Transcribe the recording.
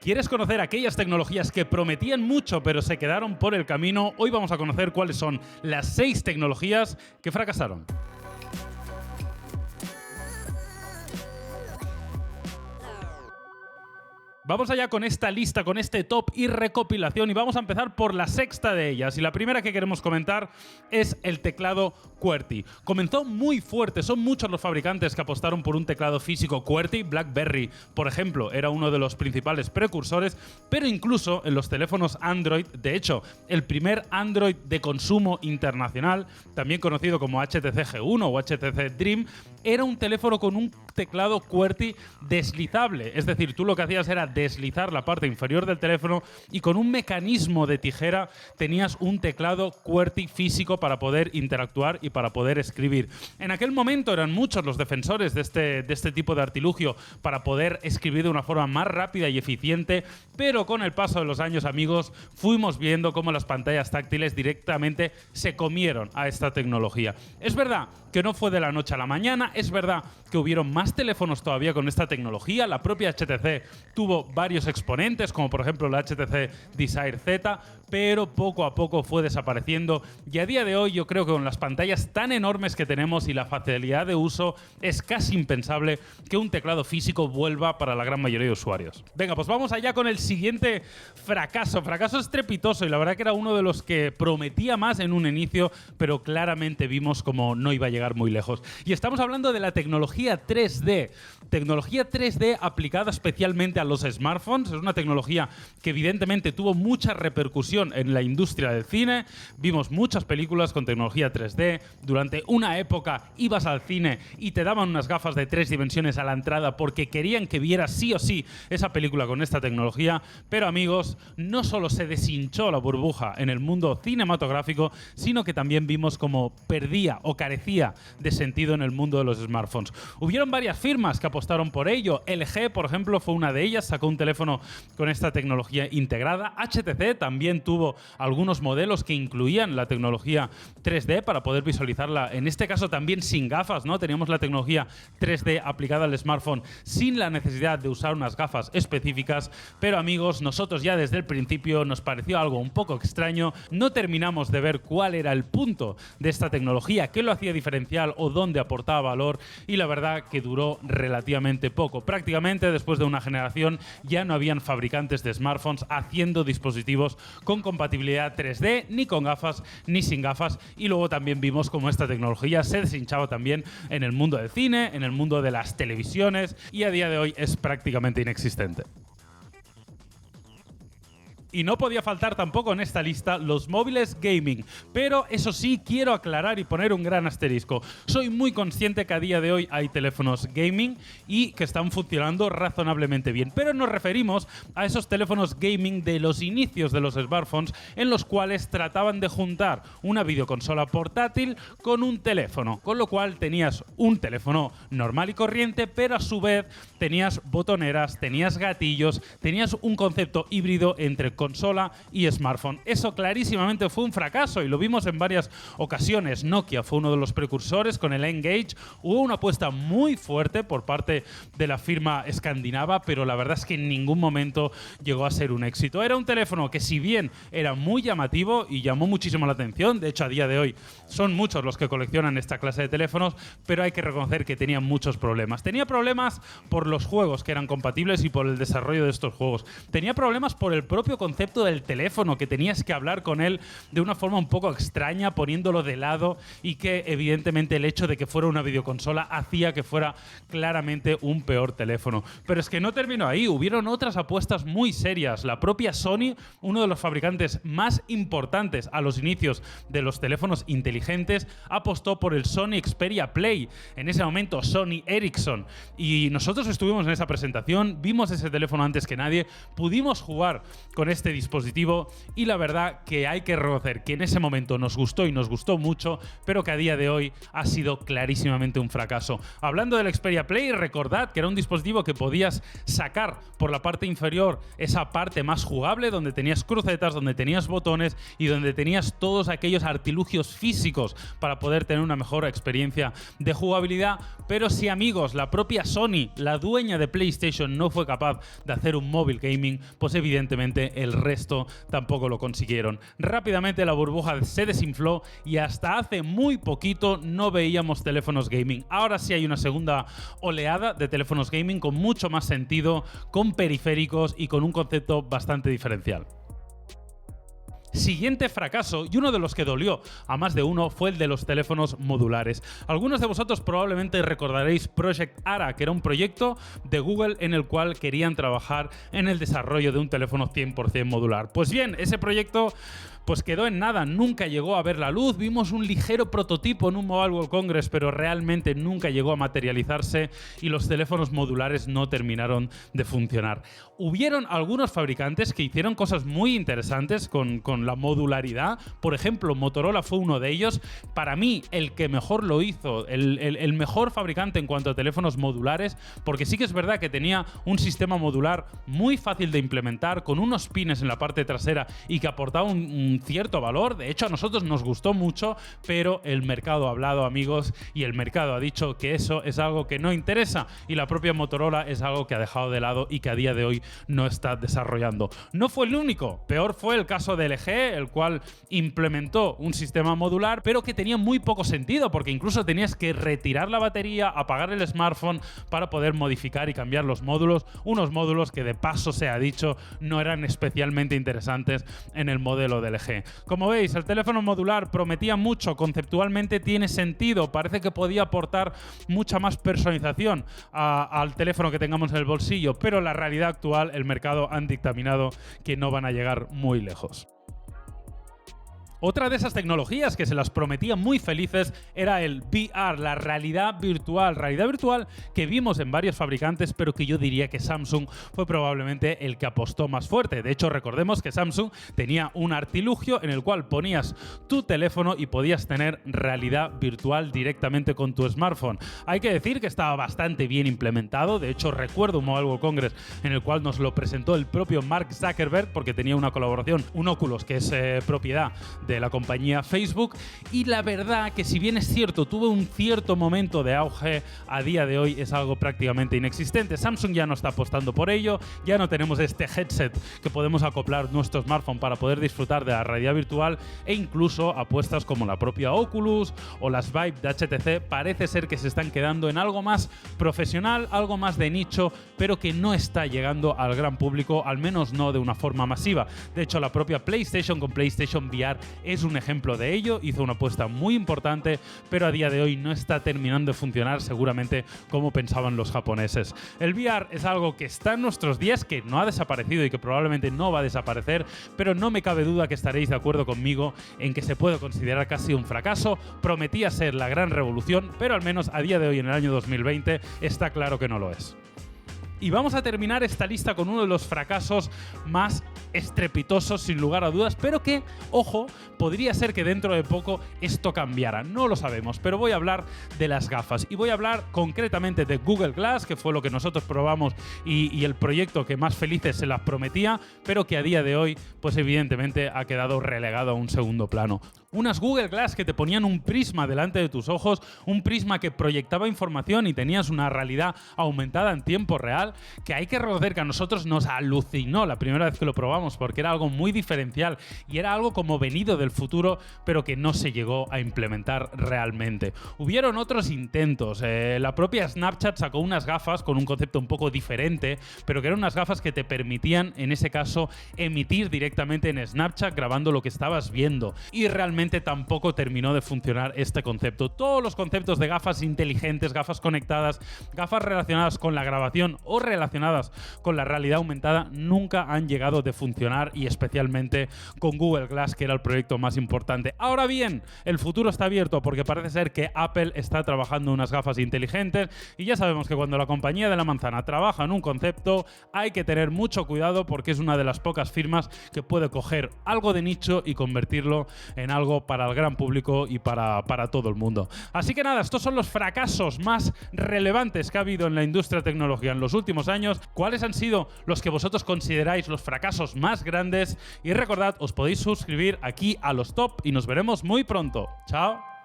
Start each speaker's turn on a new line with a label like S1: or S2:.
S1: ¿Quieres conocer aquellas tecnologías que prometían mucho pero se quedaron por el camino? Hoy vamos a conocer cuáles son las 6 tecnologías que fracasaron. Vamos allá con esta lista, con este top y recopilación, y vamos a empezar por la sexta de ellas. Y la primera que queremos comentar es el teclado QWERTY. Comenzó muy fuerte, son muchos los fabricantes que apostaron por un teclado físico QWERTY. BlackBerry, por ejemplo, era uno de los principales precursores, pero incluso en los teléfonos Android, de hecho, el primer Android de consumo internacional, también conocido como HTC G1 o HTC Dream, era un teléfono con un teclado QWERTY deslizable. Es decir, tú lo que hacías era deslizar la parte inferior del teléfono y con un mecanismo de tijera tenías un teclado QWERTY físico para poder interactuar y para poder escribir. En aquel momento eran muchos los defensores de este tipo de artilugio para poder escribir de una forma más rápida y eficiente, pero con el paso de los años, amigos, fuimos viendo cómo las pantallas táctiles directamente se comieron a esta tecnología. Es verdad que no fue de la noche a la mañana, es verdad que hubieron más teléfonos todavía con esta tecnología, la propia HTC tuvo varios exponentes, como por ejemplo la HTC Desire Z, pero poco a poco fue desapareciendo y a día de hoy yo creo que con las pantallas tan enormes que tenemos y la facilidad de uso es casi impensable que un teclado físico vuelva para la gran mayoría de usuarios. Venga, pues vamos allá con el siguiente fracaso estrepitoso, y la verdad que era uno de los que prometía más en un inicio, pero claramente vimos como no iba a llegar muy lejos. Y estamos hablando de la tecnología 3D. Tecnología 3D aplicada especialmente a los smartphones. Es una tecnología que evidentemente tuvo mucha repercusión en la industria del cine. Vimos muchas películas con tecnología 3D. Durante una época ibas al cine y te daban unas gafas de 3 dimensiones a la entrada porque querían que vieras sí o sí esa película con esta tecnología. Pero amigos, no solo se deshinchó la burbuja en el mundo cinematográfico, sino que también vimos cómo perdía o carecía de sentido en el mundo de los smartphones. Hubieron varias firmas que apostaron por ello. LG, por ejemplo, fue una de ellas, sacó un teléfono con esta tecnología integrada. HTC también tuvo algunos modelos que incluían la tecnología 3D para poder visualizarla, en este caso también sin gafas, ¿no? Teníamos la tecnología 3D aplicada al smartphone sin la necesidad de usar unas gafas específicas, pero amigos, nosotros ya desde el principio nos pareció algo un poco extraño, no terminamos de ver cuál era el punto de esta tecnología, qué lo hacía diferencial o dónde aportaba valor, y la verdad que duró relativamente poco. Prácticamente después de una generación ya no habían fabricantes de smartphones haciendo dispositivos con compatibilidad 3D, ni con gafas ni sin gafas, y luego también vimos cómo esta tecnología se deshinchaba también en el mundo del cine, en el mundo de las televisiones, y a día de hoy es prácticamente inexistente. Y no podía faltar tampoco en esta lista los móviles gaming. Pero eso sí, quiero aclarar y poner un gran asterisco. Soy muy consciente que a día de hoy hay teléfonos gaming y que están funcionando razonablemente bien. Pero nos referimos a esos teléfonos gaming de los inicios de los smartphones, en los cuales trataban de juntar una videoconsola portátil con un teléfono. Con lo cual tenías un teléfono normal y corriente, pero a su vez tenías botoneras, tenías gatillos, tenías un concepto híbrido entre consola y smartphone. Eso clarísimamente fue un fracaso y lo vimos en varias ocasiones. Nokia fue uno de los precursores con el N-Gage. Hubo una apuesta muy fuerte por parte de la firma escandinava, pero la verdad es que en ningún momento llegó a ser un éxito. Era un teléfono que, si bien era muy llamativo y llamó muchísimo la atención, de hecho a día de hoy son muchos los que coleccionan esta clase de teléfonos, pero hay que reconocer que tenía muchos problemas. Tenía problemas por los juegos que eran compatibles y por el desarrollo de estos juegos. Tenía problemas por el propio concepto del teléfono, que tenías que hablar con él de una forma un poco extraña, poniéndolo de lado, y que evidentemente el hecho de que fuera una videoconsola hacía que fuera claramente un peor teléfono. Pero es que no terminó ahí, hubieron otras apuestas muy serias. La propia Sony, uno de los fabricantes más importantes a los inicios de los teléfonos inteligentes, apostó por el Sony Xperia Play, en ese momento Sony Ericsson, y nosotros estuvimos en esa presentación, vimos ese teléfono antes que nadie, pudimos jugar con este dispositivo y la verdad que hay que reconocer que en ese momento nos gustó y nos gustó mucho, pero que a día de hoy ha sido clarísimamente un fracaso. Hablando del Xperia Play, recordad que era un dispositivo que podías sacar por la parte inferior esa parte más jugable, donde tenías crucetas, donde tenías botones y donde tenías todos aquellos artilugios físicos para poder tener una mejor experiencia de jugabilidad. Pero si, amigos, la propia Sony, la dueña de PlayStation, no fue capaz de hacer un móvil gaming, pues evidentemente el resto tampoco lo consiguieron. Rápidamente la burbuja se desinfló y hasta hace muy poquito no veíamos teléfonos gaming. Ahora sí hay una segunda oleada de teléfonos gaming con mucho más sentido, con periféricos y con un concepto bastante diferencial. Siguiente fracaso, y uno de los que dolió a más de uno, fue el de los teléfonos modulares. Algunos de vosotros probablemente recordaréis Project Ara, que era un proyecto de Google en el cual querían trabajar en el desarrollo de un teléfono 100% modular. Pues bien, ese proyecto pues quedó en nada, nunca llegó a ver la luz. Vimos un ligero prototipo en un Mobile World Congress, pero realmente nunca llegó a materializarse y los teléfonos modulares no terminaron de funcionar. Hubieron algunos fabricantes que hicieron cosas muy interesantes con la modularidad. Por ejemplo, Motorola fue uno de ellos. Para mí, el que mejor lo hizo, el mejor fabricante en cuanto a teléfonos modulares, porque sí que es verdad que tenía un sistema modular muy fácil de implementar, con unos pines en la parte trasera y que aportaba un cierto valor. De hecho, a nosotros nos gustó mucho, pero el mercado ha hablado, amigos, y el mercado ha dicho que eso es algo que no interesa, y la propia Motorola es algo que ha dejado de lado y que a día de hoy no está desarrollando. No fue el único, peor fue el caso de LG, el cual implementó un sistema modular, pero que tenía muy poco sentido, porque incluso tenías que retirar la batería, apagar el smartphone para poder modificar y cambiar los módulos, unos módulos que, de paso se ha dicho, no eran especialmente interesantes en el modelo de LG. Como veis, el teléfono modular prometía mucho, conceptualmente tiene sentido, parece que podía aportar mucha más personalización al teléfono que tengamos en el bolsillo, pero la realidad actual, el mercado han dictaminado que no van a llegar muy lejos. Otra de esas tecnologías que se las prometía muy felices era el VR, la realidad virtual que vimos en varios fabricantes, pero que yo diría que Samsung fue probablemente el que apostó más fuerte. De hecho, recordemos que Samsung tenía un artilugio en el cual ponías tu teléfono y podías tener realidad virtual directamente con tu smartphone. Hay que decir que estaba bastante bien implementado. De hecho, recuerdo un Mobile World Congress en el cual nos lo presentó el propio Mark Zuckerberg, porque tenía una colaboración, un Oculus, que es propiedad de la compañía Facebook, y la verdad que, si bien es cierto, tuvo un cierto momento de auge, a día de hoy es algo prácticamente inexistente. Samsung ya no está apostando por ello, ya no tenemos este headset que podemos acoplar nuestro smartphone para poder disfrutar de la realidad virtual, e incluso apuestas como la propia Oculus o las Vive de HTC parece ser que se están quedando en algo más profesional, algo más de nicho, pero que no está llegando al gran público, al menos no de una forma masiva. De hecho, la propia PlayStation con PlayStation VR es un ejemplo de ello, hizo una apuesta muy importante, pero a día de hoy no está terminando de funcionar seguramente como pensaban los japoneses. El VR es algo que está en nuestros días, que no ha desaparecido y que probablemente no va a desaparecer, pero no me cabe duda que estaréis de acuerdo conmigo en que se puede considerar casi un fracaso. Prometía ser la gran revolución, pero al menos a día de hoy, en el año 2020, está claro que no lo es. Y vamos a terminar esta lista con uno de los fracasos más estrepitosos, sin lugar a dudas, pero que, ojo, podría ser que dentro de poco esto cambiara. No lo sabemos, pero voy a hablar de las gafas. Y voy a hablar concretamente de Google Glass, que fue lo que nosotros probamos y el proyecto que más felices se las prometía, pero que a día de hoy, pues evidentemente ha quedado relegado a un segundo plano. Unas Google Glass que te ponían un prisma delante de tus ojos, un prisma que proyectaba información y tenías una realidad aumentada en tiempo real, que hay que reconocer que a nosotros nos alucinó la primera vez que lo probamos, porque era algo muy diferencial y era algo como venido del futuro, pero que no se llegó a implementar realmente. Hubieron otros intentos. La propia Snapchat sacó unas gafas con un concepto un poco diferente, pero que eran unas gafas que te permitían, en ese caso, emitir directamente en Snapchat grabando lo que estabas viendo. Y realmente tampoco terminó de funcionar este concepto. Todos los conceptos de gafas inteligentes, gafas conectadas, gafas relacionadas con la grabación o relacionadas con la realidad aumentada nunca han llegado de funcionar funcionar, y especialmente con Google Glass, que era el proyecto más importante. Ahora bien, el futuro está abierto porque parece ser que Apple está trabajando en unas gafas inteligentes, y ya sabemos que cuando la compañía de la manzana trabaja en un concepto hay que tener mucho cuidado porque es una de las pocas firmas que puede coger algo de nicho y convertirlo en algo para el gran público y para todo el mundo. Así que nada, estos son los fracasos más relevantes que ha habido en la industria tecnológica en los últimos años. ¿Cuáles han sido los que vosotros consideráis los fracasos más grandes? Y recordad, os podéis suscribir aquí a los top y nos veremos muy pronto. ¡Chao!